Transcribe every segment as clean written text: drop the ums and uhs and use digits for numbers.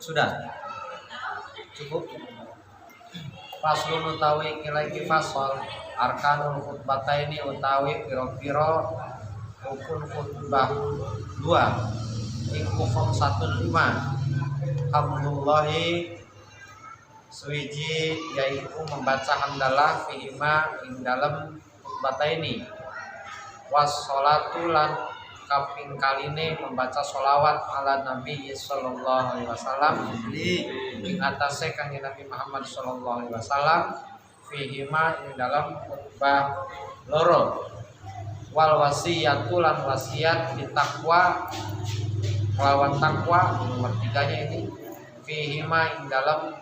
Sudah cukup. Faslun utawi kilaki fasol arkanul khutbataini utawi piro-piro rukun khutbah dua iku 515 hamdulillahi suwiji yaitu membaca hamdalah fihima ing dalam khutbataini wassolatu lan kaping kaline membaca sholawat ala Nabi sallallahu alaihi wasallam ing atase kanjeng Nabi Muhammad sallallahu alaihi wasallam fihima ing dalam khutbah loro wal wasiyatu lan wasiat ditakwa lawan takwa nomor 3-nya ini fihima ing dalam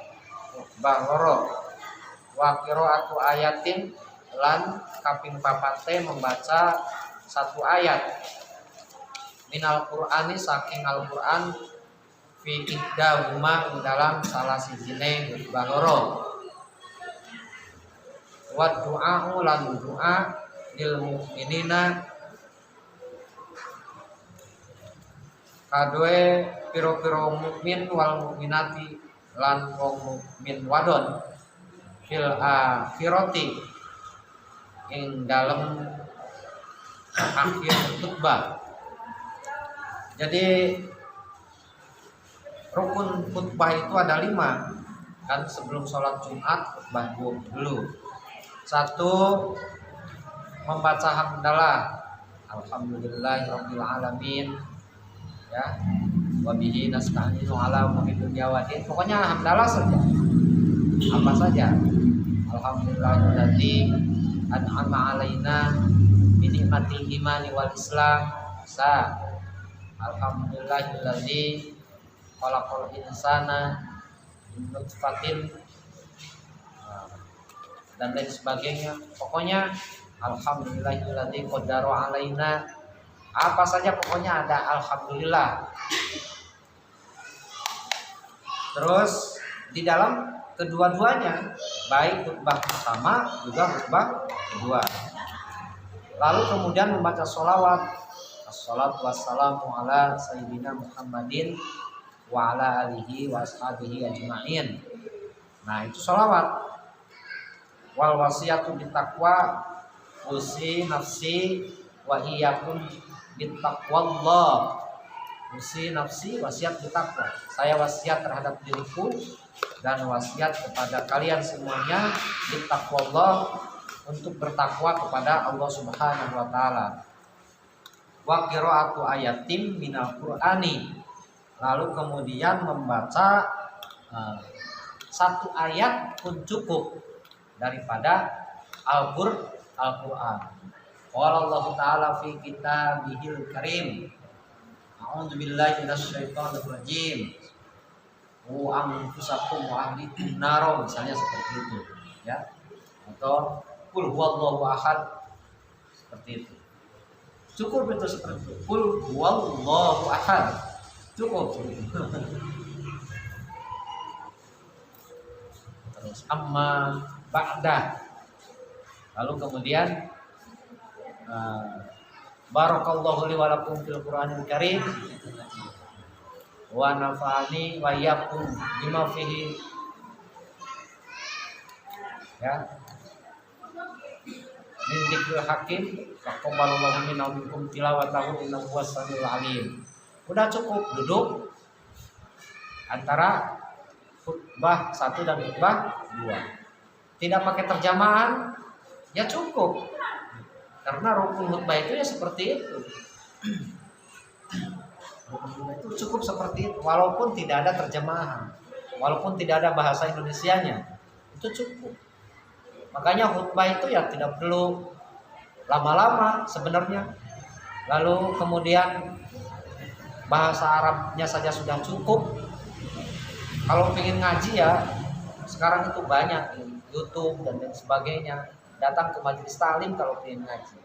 khutbah loro wa qiraatu ayatin lan kaping papate membaca satu ayat minal Qur'ani saking Al-Qur'an fi ihdahuma dalam salah sijine khutbah loro wa du'a'u lan du'a lil mukminina kadoe piro-piro mukmin wal mukminati lan wong mukmin wadon fil akhirati ing dalem akhir khutbah. Jadi rukun khutbah itu ada 5 kan sebelum sholat Jumat khutbah dulu. 1 membaca hamdalah alhamdulillahirabbil alamin ya wa bihi nasta'inu ala umuri dunya waddin. Pokoknya hamdalah saja. Apa saja. Alhamdulillahilladzi an'ama alaina bi ni'matil imani wal islam sa alhamdulillahilladzi khalaqal insana min nutfatin dan lain sebagainya. Pokoknya alhamdulillahilladzi qaddara alaina, apa saja pokoknya ada alhamdulillah. Terus di dalam kedua-duanya baik khutbah pertama juga khutbah kedua. Lalu kemudian membaca sholawat assalatu wassalamu ala sayyidina Muhammadin wa ala alihi wa ashabihi ajma'in. Nah itu sholawat. Wal wasiyatu bitaqwa usi nafsi wa iyyakum bittaqwallah. Usi nafsi wasiat bertakwa. Saya wasiat terhadap diriku dan wasiat kepada kalian semuanya bittaqwallah, untuk bertakwa kepada Allah Subhanahu wa taala. Wa qiraatu ayatin minal Qur'ani. Lalu kemudian membaca satu ayat pun cukup daripada Al-Qur'an. Qala Allah Ta'ala fi kitabihil karim. A'udzu billahi minasyaitonir rajim. Wa anfusakum wa ahlikum nar, misalnya seperti itu ya. Atau qul huwallahu ahad, seperti itu. Cukup itu seperti itu. Qul huwallahu ahad. Cukup. Terus amma ba'da. Lalu kemudian barakallahu li wa lakum fil Qur'anil karim wa nafa'ani wa iyyakum bima fihi ya min dzikril hakim taqabbalallahu minna wa minkum tilawatahu innahu huwas samiul alim. Udah cukup duduk antara khutbah 1 dan khutbah 2. Tidak pakai terjemahan ya cukup. Karena rukun khutbah itu ya seperti itu. Rukun itu cukup seperti itu, walaupun tidak ada terjemahan, walaupun tidak ada bahasa Indonesianya, itu cukup. Makanya khutbah itu ya tidak perlu lama-lama sebenarnya. Lalu kemudian bahasa Arabnya saja sudah cukup. Kalau ingin ngaji ya sekarang itu banyak YouTube dan lain sebagainya. Datang ke majelis taklim kalau ingin ngaji.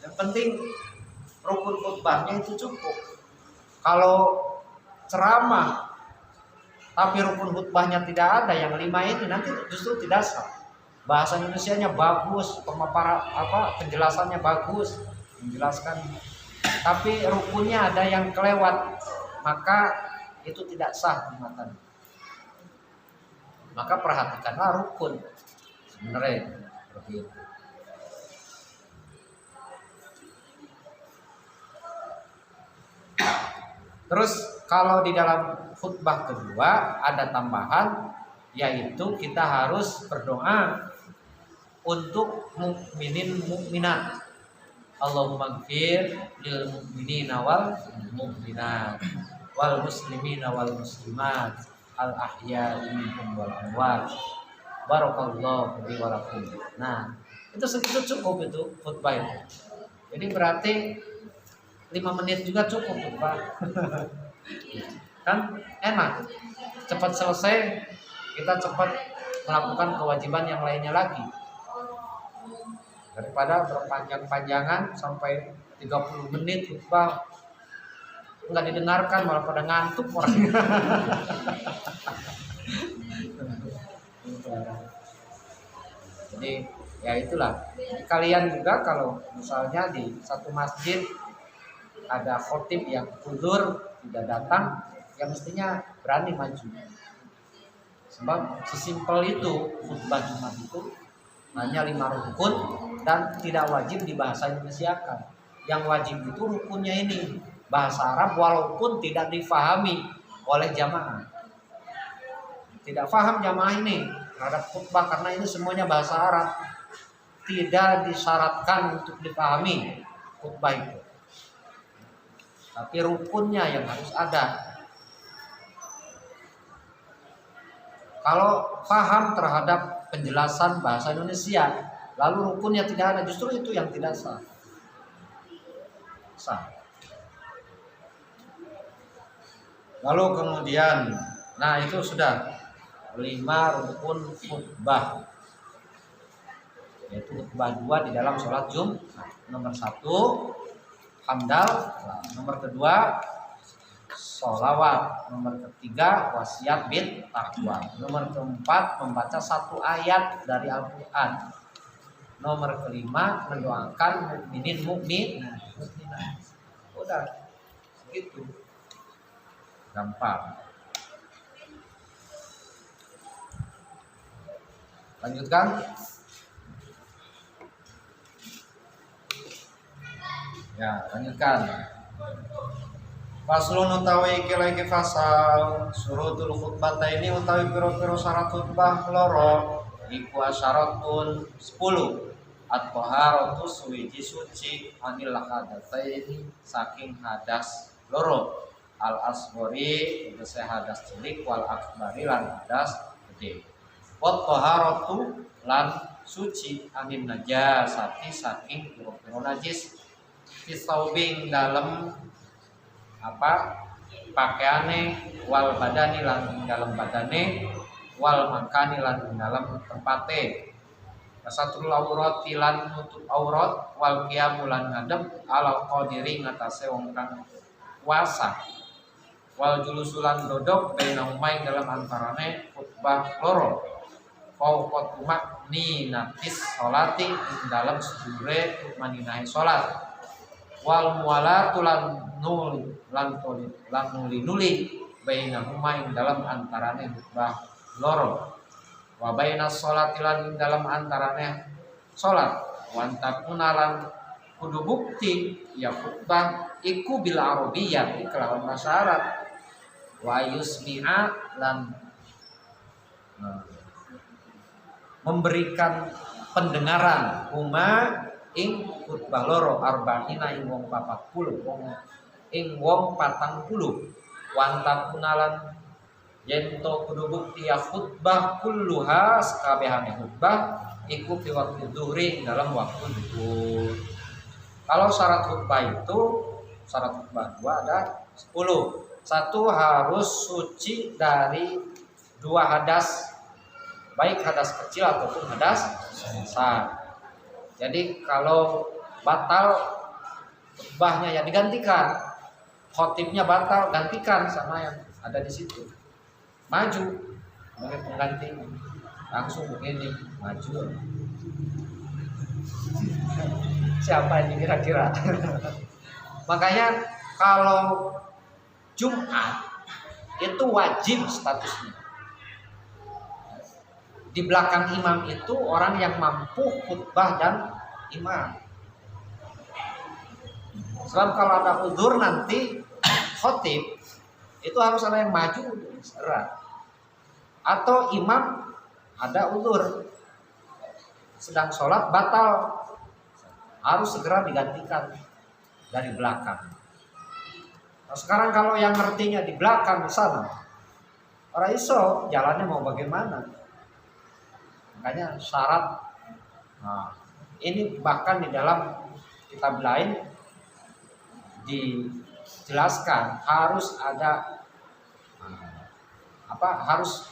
Yang penting rukun khutbahnya itu cukup. Kalau ceramah tapi rukun khutbahnya tidak ada, yang 5 ini nanti justru tidak sah. Bahasa Indonesianya bagus, pemaparan penjelasannya bagus, menjelaskan. Tapi rukunnya ada yang kelewat, maka itu tidak sah Jumatan. Maka perhatikanlah rukun sebenarnya seperti itu. Terus kalau di dalam khutbah kedua ada tambahan, yaitu kita harus berdoa untuk mukminin mukminat. Allahumma gfir lil mu'minina wal mu'minat wal muslimina wal muslimat al ahya'i minhum wal amwat. Barakallahu li wa lakum. Nah, itu cukup itu khutbah itu. Jadi berarti 5 menit juga cukup khutbah. Kan enak. Cepat selesai, kita cepat melakukan kewajiban yang lainnya lagi. Daripada berpanjang-panjangan sampai 30 menit khutbah nggak didengarkan, malah pada ngantuk orang. Jadi ya itulah, kalian juga kalau misalnya di satu masjid ada khotib yang uzur tidak datang, ya mestinya berani maju. Sebab sesimpel itu khutbah Jumat itu hanya 5 rukun dan tidak wajib dibahasa Indonesiakan. Yang wajib itu rukunnya ini bahasa Arab walaupun tidak difahami oleh jamaah. Tidak paham jamaah ini terhadap khutbah karena ini semuanya bahasa Arab. Tidak disyaratkan untuk dipahami khutbah itu. Tapi rukunnya yang harus ada. Kalau paham terhadap penjelasan bahasa Indonesia, lalu rukunnya tidak ada, justru itu yang tidak sah. Lalu kemudian, nah itu sudah 5 rukun khutbah, yaitu khutbah 2 di dalam sholat Jumat. Nomor 1 hamdal, nomor 2 sholawat, nomor 3 wasiat bil taqwa, nomor 4 membaca 1 ayat dari Al-Quran, nomor 5 mendoakan mukminin mukminat. Udah gitu, gampang. Lanjutkan. Ya, lanjutkan. Faslun utawi iki fasal surutul khutbah ini utawi piro-piro syarat khutbah loro iku asyaratun 10. At-taharatu suwiji suci anil hadatsaini saking hadas loro, al asghari tegese hadas cilik, wal akbari lan hadas gede. Wat taharatu lan suci anil najasati saking piro-piro najis, fisaubing dalam pakaiane, wal badani lan dalam badane, wal makani lan dalam tempate, kasatul aurat lan nutup aurat, wal qiyamu lan ngadep ala qadiri ngatasé wong kang kuasa, wal julusulan dodok baina umain dalam antarane khutbah loro, fauqat makni natis sholati dalam sedure maninahe salat, wal mualatu lan nuli baina umain dalam antarane khutbah loro, wa baina sholati lan dalam antarane salat, wa antakunalan kudu bukti ya khutbah iku bil arabiyyah kelawan bahasa Arab, wa yusmi'a lan memberikan pendengaran ing khutbah loro arba'ina ing wong 40 wong 40, wantan kunalan yento kudu bukti ya khutbah kulluha sakabehane khutbah iku fi waktu zuhri dalam waktu zuhur. Kalau syarat khutbah itu, syarat khutbah 2 ada 10. 1 harus suci dari 2 hadas, baik hadas kecil ataupun hadas besar. Jadi kalau batal khutbahnya ya digantikan, khotibnya batal gantikan sama yang ada di situ, maju sebagai pengganti, langsung begini maju. Siapa ini kira-kira? Makanya kalau Jumat itu wajib statusnya. Di belakang imam itu orang yang mampu khutbah dan imam. Sebab kalau ada udzur nanti khotib itu harus ada yang maju segera. Atau imam ada udzur sedang sholat batal, harus segera digantikan dari belakang. Nah, sekarang kalau yang ngertinya di belakang di sana, orang iso jalannya mau bagaimana? Makanya syarat. Nah, ini bahkan di dalam kitab lain dijelaskan harus ada harus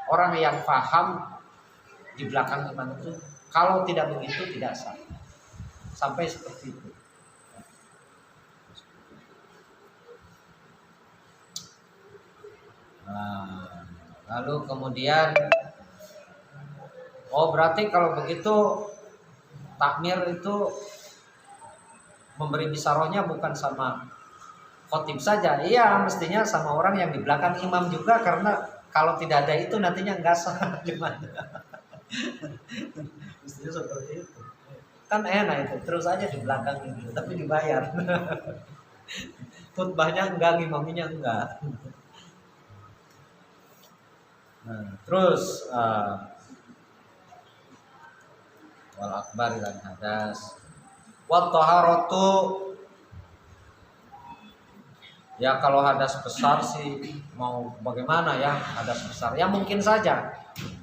orang yang paham di belakang imam itu. Kalau tidak begitu tidak sah. Sampai seperti itu. Nah, lalu kemudian berarti kalau begitu takmir itu memberi bisarohnya bukan sama khotib saja. Iya, mestinya sama orang yang di belakang imam juga, karena kalau tidak ada itu nantinya enggak sah. Gimana? Mestinya seperti itu. Kan enak itu, terus aja di belakang itu, tapi dibayar. Khutbahnya enggak, imamnya enggak. Nah, terus wal akbar dan hadas. Wat taharatu, ya kalau hadas besar sih mau bagaimana ya, hadas besar ya mungkin saja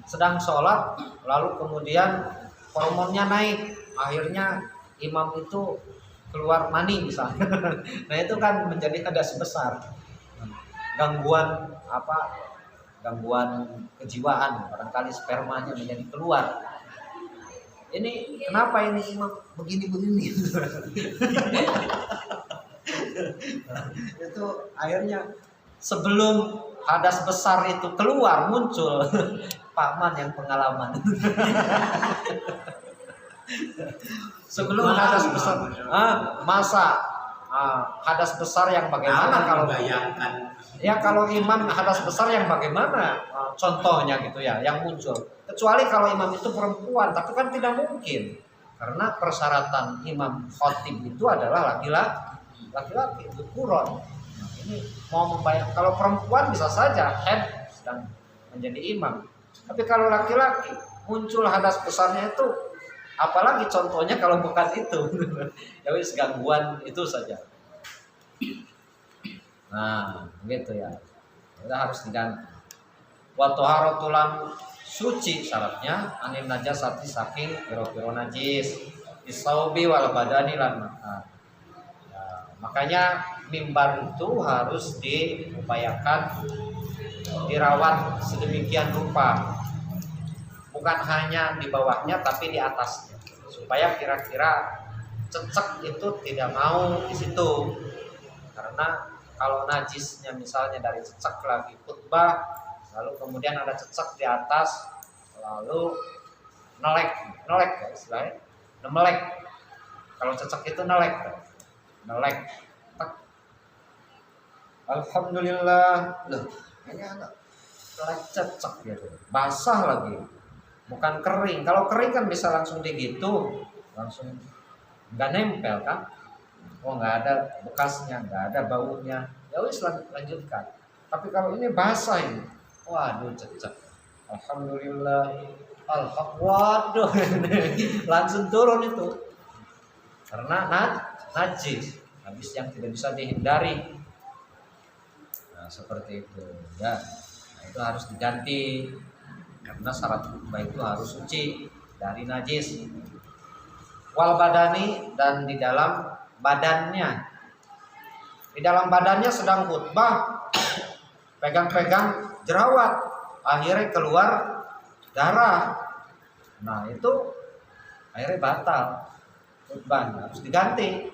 sedang sholat lalu kemudian hormonnya naik, akhirnya imam itu keluar mani misalnya. Nah itu kan menjadi hadas besar, gangguan kejiwaan, barangkali spermanya menjadi keluar. Ini kenapa ini imam begini-begini? Itu akhirnya sebelum hadas besar itu keluar muncul Pak Man yang pengalaman. Sebelum hadas besar, masa hadas besar yang bagaimana kalau bayangkan? Ya kalau imam hadas besar yang bagaimana contohnya gitu ya yang muncul. Kecuali kalau imam itu perempuan, tapi kan tidak mungkin karena persyaratan imam khotib itu adalah laki-laki, dzukuron. Nah, ini mau membayang kalau perempuan bisa saja head sedang menjadi imam. Tapi kalau laki-laki muncul hadas besarnya itu, apalagi contohnya kalau bukan itu. Ya wis gangguan itu saja. Nah, gitu ya. Kita harus diganti. Wa taharatulan suci syaratnya anin najasati saking piro-piro najis isaubi wal badani lan makan. Makanya mimbar itu harus diupayakan dirawat sedemikian rupa, bukan hanya di bawahnya tapi di atasnya, supaya kira-kira cecek itu tidak mau di situ. Karena kalau najisnya misalnya dari cecek lagi khutbah, lalu kemudian ada cecek di atas, lalu nelek ya istilahnya, nemelek. Kalau cecek itu nelek. Alhamdulillah, loh, ini anak cecek gitu, basah lagi, bukan kering. Kalau kering kan bisa langsung digitu, langsung nggak nempel kan? Nggak ada bekasnya, nggak ada baunya, ya wis lanjutkan. Tapi kalau ini basah ini, waduh cecek. Alhamdulillah, waduh, langsung turun itu, karena najis, habis yang tidak bisa dihindari. Nah, seperti itu ya. Nah, itu harus diganti karena syarat khutbah itu harus suci dari najis. Wal badani, dan di dalam badannya. Di dalam badannya sedang khutbah, pegang-pegang jerawat, akhirnya keluar darah. Nah, itu akhirnya batal khutbahnya, harus diganti.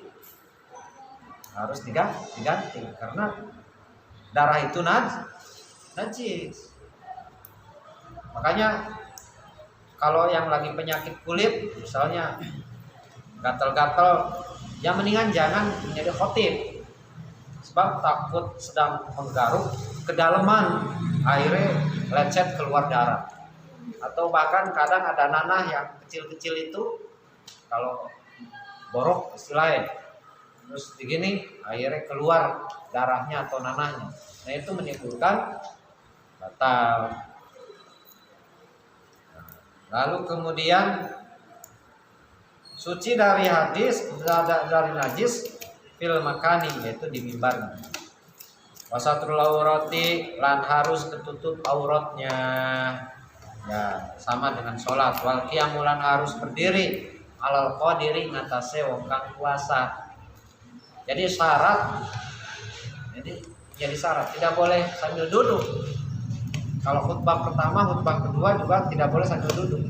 Karena darah itu najis. Makanya kalau yang lagi penyakit kulit, misalnya gatal-gatal, ya mendingan jangan menjadi khotib, sebab takut sedang menggaruk kedalaman, akhirnya lecet keluar darah. Atau bahkan kadang ada nanah yang kecil-kecil itu, kalau borok istilahnya, terus begini akhirnya keluar darahnya atau nanahnya. Nah itu menimbulkan batal. Lalu kemudian suci dari hadis, dari najis fil makani, yaitu di mimbar. Wasatrul aurati, lan harus ketutup auratnya. Ya, sama dengan sholat. Wal qiyamulan harus berdiri alal qadiri ngatasé wong kang puasa. Jadi syarat, jadi syarat tidak boleh sambil duduk. Kalau khutbah pertama, khutbah kedua juga tidak boleh sambil duduk.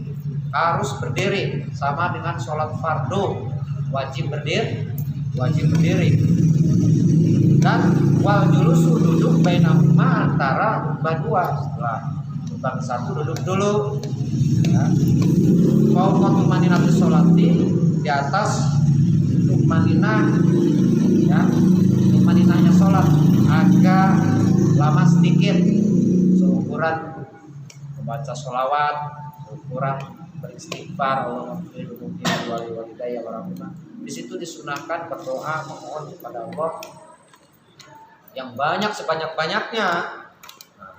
Harus berdiri, sama dengan sholat fardu, wajib berdiri. Dan wal julusu, duduk bainahuma, antara khutbah dua. Setelah khutbah satu duduk dulu. Ya. Fauqatul maninatus sholati, di atas untuk maninah, ya, untuk maninahnya sholat agak lama sedikit, seukuran membaca sholawat, seukuran beristighfar, di situ disunahkan berdoa memohon kepada Allah yang banyak sebanyak-banyaknya. Nah,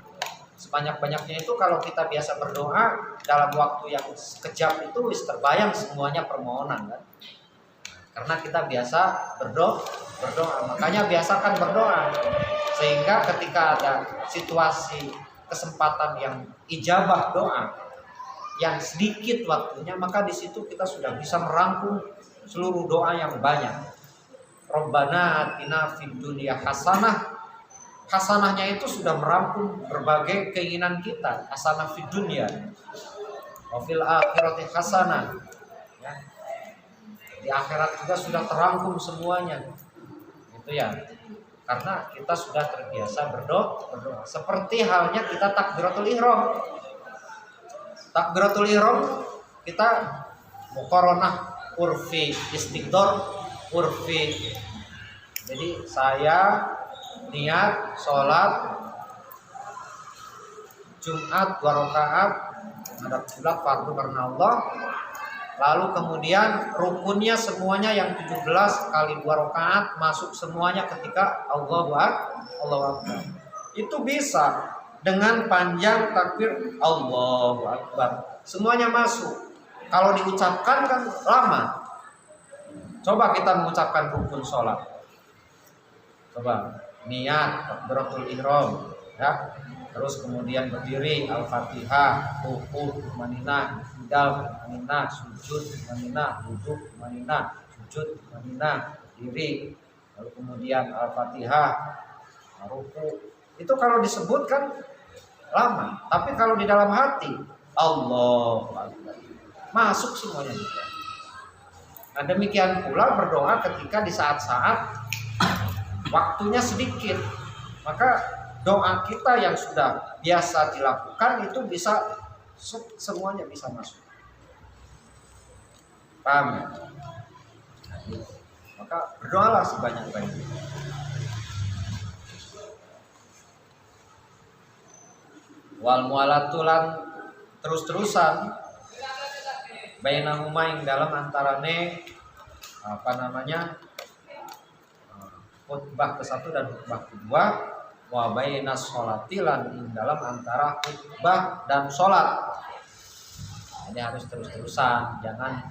sebanyak-banyaknya itu kalau kita biasa berdoa dalam waktu yang sekejap itu terbayang semuanya permohonan kan. Karena kita biasa berdoa, makanya biasakan berdoa sehingga ketika ada situasi kesempatan yang ijabah doa yang sedikit waktunya, maka di situ kita sudah bisa merangkum seluruh doa yang banyak. Rabbana atina fid dunya hasanah. Hasanahnya itu sudah merangkum berbagai keinginan kita. Hasanah fid dunya. Wa fil akhirati hasanah. Ya. Di akhirat juga sudah terangkum semuanya. Itu ya. Karena kita sudah terbiasa berdoa. Seperti halnya kita takbiratul ihram. Takbiratul ihram kita muqaranah urfi, istiqdor urfi. Jadi saya niat sholat Jumat 2 rakaat menghadap kiblat fardu karena Allah. Lalu kemudian rukunnya semuanya yang 17 kali 2 rakaat masuk semuanya ketika Allahu Akbar. Itu bisa dengan panjang takbir Allahu Akbar. Semuanya masuk. Kalau diucapkan kan lama. Coba kita mengucapkan rukun sholat. Coba niat takbiratul ihram, ya. Terus kemudian berdiri Al-Fatihah, ruku, maninah, idal, maninah, sujud, maninah, duduk, maninah, sujud, maninah, diri. Lalu kemudian Al-Fatihah, ruku. Itu kalau disebutkan lama, tapi kalau di dalam hati Allahu Akbar, masuk semuanya juga. Nah demikian pula berdoa ketika di saat-saat waktunya sedikit, maka doa kita yang sudah biasa dilakukan itu bisa semuanya bisa masuk. Paham ya? Maka berdoalah sebanyak-banyaknya. Wal mualatulan terus-terusan bainahuma yang dalam antarane khutbah ke-1 dan khutbah ke-2, wa bainas sholati lan ing dalam antara khutbah dan sholat. Ini harus terus-terusan, jangan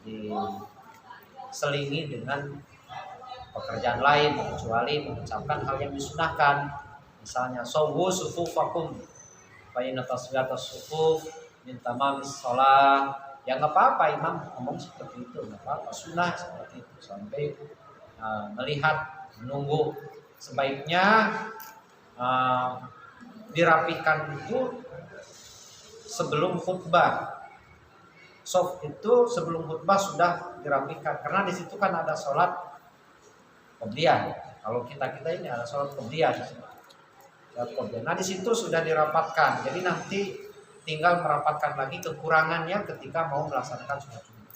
diselingi dengan pekerjaan lain kecuali mengucapkan hal yang disunahkan. Misalnya sawwu sufufakum fa inna taswiyatas sufuf min tamamis shalah. Ya nggak apa-apa imam ngomong seperti itu, nggak apa-apa, sunnah seperti itu sampai melihat, menunggu. Sebaiknya dirapikan itu sebelum khutbah. Soft itu sebelum khutbah sudah dirapikan, karena di situ kan ada sholat qobliyah. Kalau kita ini ada sholat qobliyah. Nah di situ sudah dirapatkan, jadi nanti tinggal merapatkan lagi kekurangannya ketika mau melaksanakan sholat Jumat.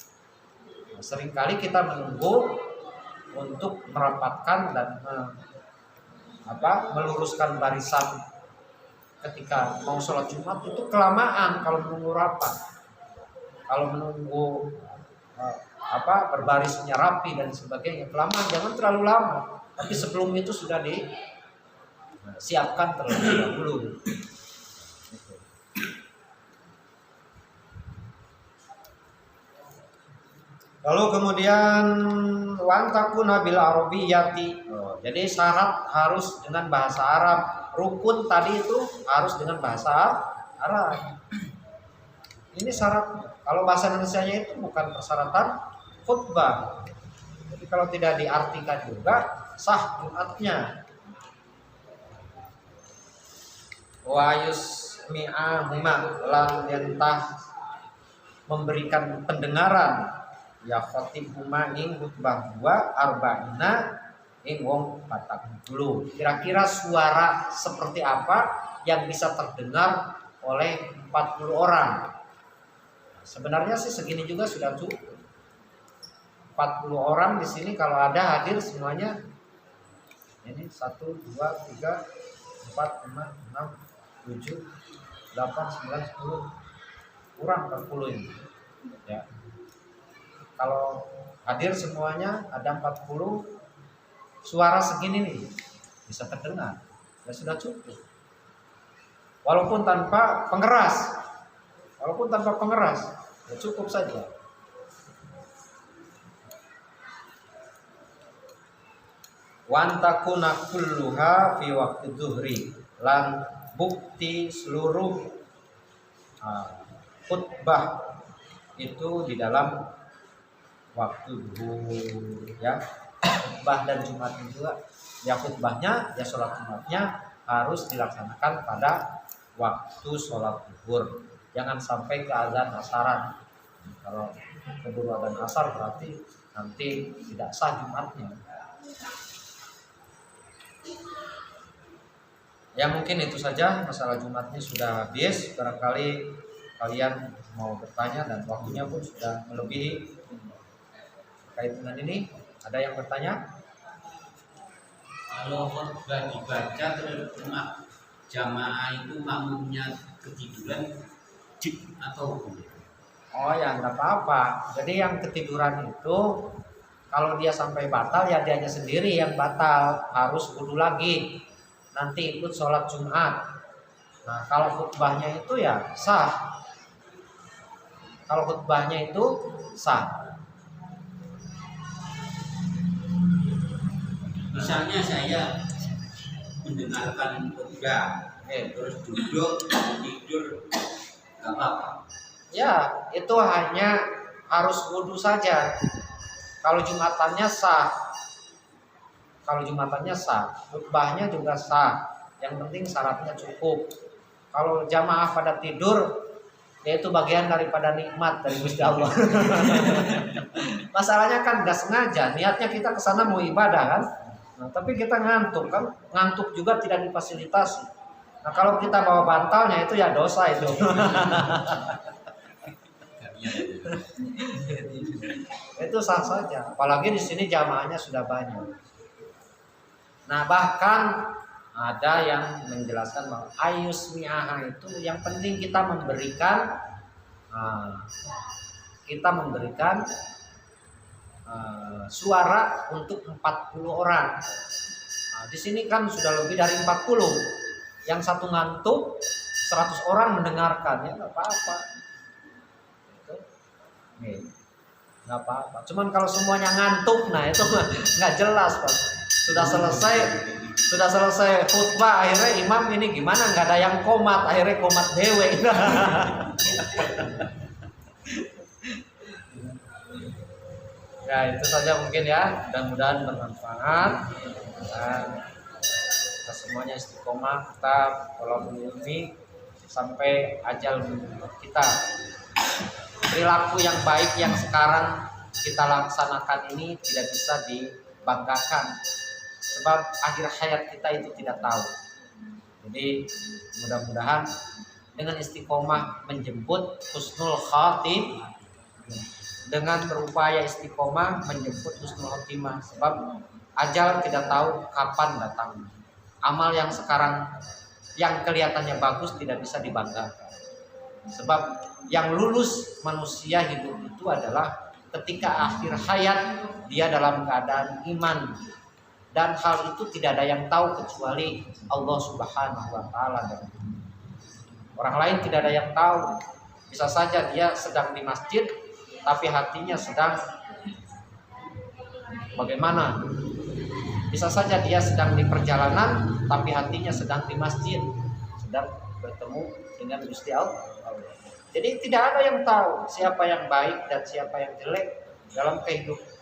Nah, seringkali kita menunggu untuk merapatkan dan meluruskan barisan ketika mau sholat Jumat itu kelamaan kalau menunggu rapat, kalau menunggu berbarisnya rapi dan sebagainya kelamaan, jangan terlalu lama, tapi sebelum itu sudah disiapkan terlebih dahulu. Lalu kemudian wantakuna bil arabiyyati. Jadi syarat harus dengan bahasa Arab. Rukun tadi itu harus dengan bahasa Arab. Ini syarat. Kalau bahasa Indonesianya itu bukan persyaratan khutbah. Jadi kalau tidak diartikan juga sah Jumatnya. Wa yusmi'ahuma lan yantah memberikan pendengaran ya khatibuma ing khutbah dua arba'ina ing wong 40. Kira-kira suara seperti apa yang bisa terdengar oleh 40 orang? Sebenarnya sih segini juga sudah cukup. 40 orang di sini kalau ada hadir semuanya. Ini 1 2 3 4 5 6 7 8 9 10 kurang 40 ini. Ya. Kalau hadir semuanya ada 40, suara segini nih bisa terdengar, ya sudah cukup. Walaupun tanpa pengeras, ya cukup saja. Wantakuna kulluha fi waktu zuhri, lan bukti seluruh khutbah itu di dalam waktu zuhur, ya. Khutbah dan Jumatnya juga, ya khutbahnya, ya sholat Jumatnya harus dilaksanakan pada waktu sholat zuhur. Jangan sampai ke azan asaran. Kalau keburu azan asar berarti nanti tidak sah Jumatnya. Ya mungkin itu saja masalah Jumatnya sudah habis. Barangkali kalian mau bertanya dan waktunya pun sudah melebihi. Terkait dengan ini, ada yang bertanya? Kalau khutbah dibaca terus jamaah itu makmumnya ketiduran atau Oh ya, enggak apa-apa. Jadi yang ketiduran itu kalau dia sampai batal ya dianya sendiri yang batal, harus wudu lagi. Nanti ikut sholat Jumat. Nah, kalau khutbahnya itu ya sah. Kalau khutbahnya itu sah. Misalnya saya mendengarkan khutbah, terus duduk tidur, nggak apa-apa. Ya, itu hanya harus wudu saja. Kalau Jumatannya sah. Khutbahnya juga sah. Yang penting syaratnya cukup. Kalau jamaah pada tidur, yaitu bagian daripada nikmat dari Gusti Allah. Masalahnya kan nggak sengaja, niatnya kita kesana mau ibadah kan. Nah, tapi kita ngantuk kan, ngantuk juga tidak difasilitasi. Nah, kalau kita bawa bantalnya itu ya dosa itu. Itu sah saja, apalagi di sini jamaahnya sudah banyak. Nah, bahkan ada yang menjelaskan bahwa ayusmi'aha itu yang penting kita memberikan suara untuk 40 orang. Nah, di sini kan sudah lebih dari 40. Yang satu ngantuk, 100 orang mendengarkan, ya nggak apa-apa. Nggak apa-apa. Cuman kalau semuanya ngantuk, nah itu nggak jelas, Pak. Sudah selesai khutbah, akhirnya imam ini gimana? Nggak ada yang komat, akhirnya komat dewe. Ya itu saja mungkin ya, mudah-mudahan bermanfaat. Dan kita semuanya istiqomah, kita tolong ilmi sampai ajal kita. Perilaku yang baik yang sekarang kita laksanakan ini tidak bisa dibanggakan, sebab akhir hayat kita itu tidak tahu. Jadi mudah-mudahan dengan istiqomah menjemput husnul khatim, dengan berupaya istiqomah menjemput husnul khotimah, sebab ajal tidak tahu kapan datang. amal yang sekarang yang kelihatannya bagus tidak bisa dibanggakan. Sebab yang lulus manusia hidup itu adalah ketika akhir hayat dia dalam keadaan iman, dan hal itu tidak ada yang tahu kecuali Allah Subhanahu wa taala. Orang lain tidak ada yang tahu. Bisa saja dia sedang di masjid tapi hatinya sedang bagaimana? Bisa saja dia sedang di perjalanan tapi hatinya sedang di masjid, sedang bertemu dengan Gusti Allah. Jadi tidak ada yang tahu siapa yang baik dan siapa yang jelek dalam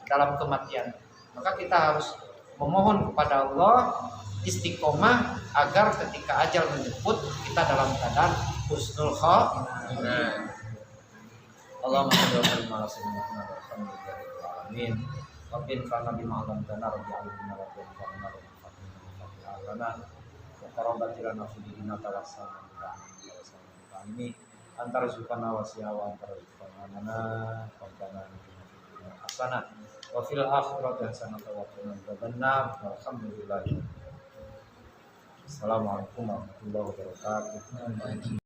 dalam kematian. Maka kita harus memohon kepada Allah istiqomah agar ketika ajal menjemput kita dalam keadaan husnul khotimah. Allahumma shalli wa sallim ala sayyidina Muhammad wa alamin. Rabbin kana bima alamtana rabbi alimna rabbi kana rabbi fatina wa qarabatilana fi dinina tawassana ini antara zukana wasiawa antara zukana mana qadana hasanah wa fil akhirati hasanah wa qina adzabannar. Alhamdulillah. Assalamualaikum warahmatullahi wabarakatuh.